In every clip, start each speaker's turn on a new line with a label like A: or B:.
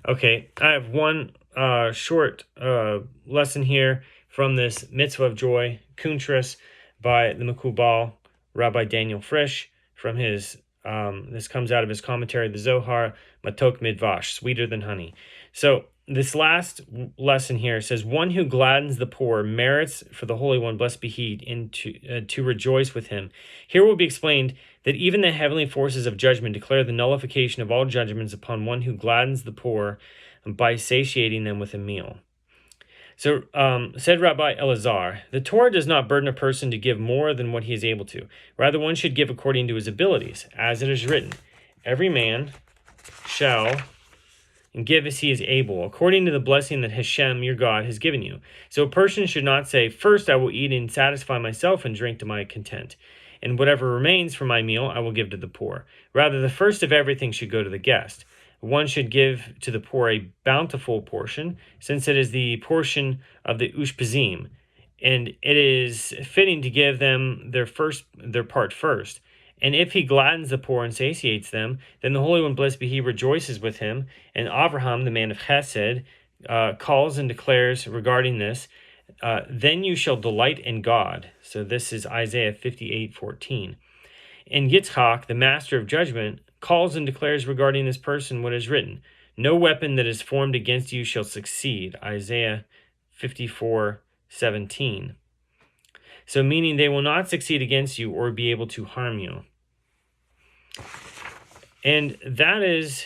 A: Okay, I have one short lesson here from this Mitzvah of Joy, Kuntres, by the Mekubal Rabbi Daniel Frisch, from his, this comes out of his commentary, the Zohar, Matok Midvash, sweeter than honey. So this last lesson here says, one who gladdens the poor merits for the Holy One, blessed be he, to rejoice with him. Here will be explained that even the heavenly forces of judgment declare the nullification of all judgments upon one who gladdens the poor by satiating them with a meal. So said Rabbi Elazar, the Torah does not burden a person to give more than what he is able to. Rather, one should give according to his abilities, as it is written, every man shall give as he is able, according to the blessing that Hashem, your God, has given you. So a person should not say, first I will eat and satisfy myself and drink to my content, and whatever remains from my meal I will give to the poor. Rather, the first of everything should go to the guest. One should give to the poor a bountiful portion, since it is the portion of the Ushpizim, and it is fitting to give them their part first. And if he gladdens the poor and satiates them, then the Holy One, blessed be he, rejoices with him. And Avraham, the man of Chesed, calls and declares regarding this, then you shall delight in God. So this is Isaiah 58:14. And Yitzchak, the master of judgment, calls and declares regarding this person what is written, no weapon that is formed against you shall succeed. Isaiah 54:17. So meaning they will not succeed against you or be able to harm you. And that is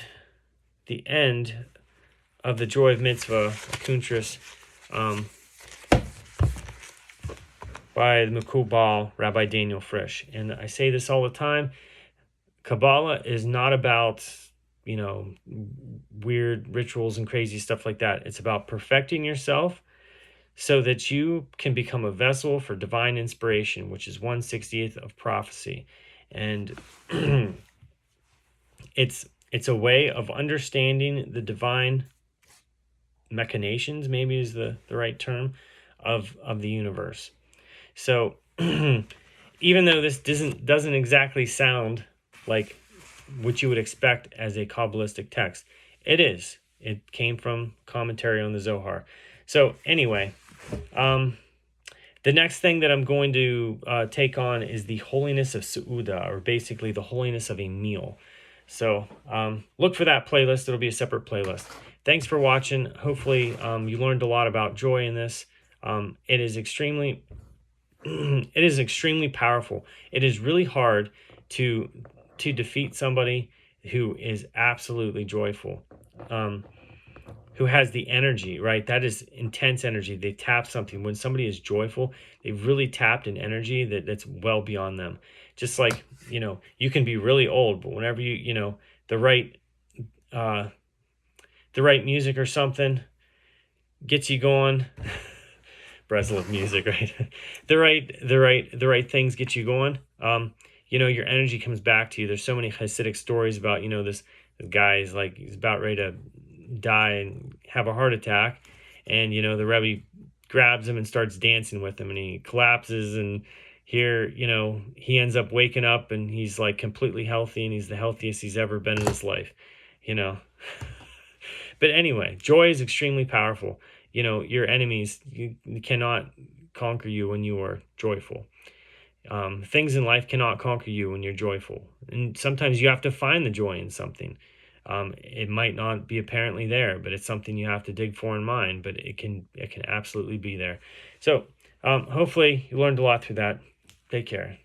A: the end of the Joy of Mitzvah, kuntres, by the Mekubal Rabbi Daniel Frisch. And I say this all the time, Kabbalah is not about, weird rituals and crazy stuff like that. It's about perfecting yourself so that you can become a vessel for divine inspiration, which is 1/60th of prophecy. And it's a way of understanding the divine machinations, maybe is the right term, of the universe. So even though this doesn't exactly sound like what you would expect as a Kabbalistic text, it is. It came from commentary on the Zohar. So anyway, the next thing that I'm going to take on is the holiness of Su'uda, or basically the holiness of a meal. So look for that playlist. It'll be a separate playlist. Thanks for watching. Hopefully you learned a lot about joy in this. It is extremely powerful. It is really hard to defeat somebody who is absolutely joyful, who has the energy, right? That is intense energy. They tap something. When somebody is joyful, they've really tapped an energy that's well beyond them. Just like, you can be really old, but whenever the right music or something gets you going, Breslov music, right? the right things get you going. Your energy comes back to you. There's so many Hasidic stories about, this guy is like, he's about ready to die and have a heart attack, and the Rebbe grabs him and starts dancing with him, and he collapses, and here he ends up waking up and he's like completely healthy, and he's the healthiest he's ever been in his life. But anyway, joy is extremely powerful. Your enemies cannot conquer you when you are joyful. Things in life cannot conquer you when you're joyful, and sometimes you have to find the joy in something. It might not be apparently there, but it's something you have to dig for in mind, but it can absolutely be there. So hopefully you learned a lot through that. Take care.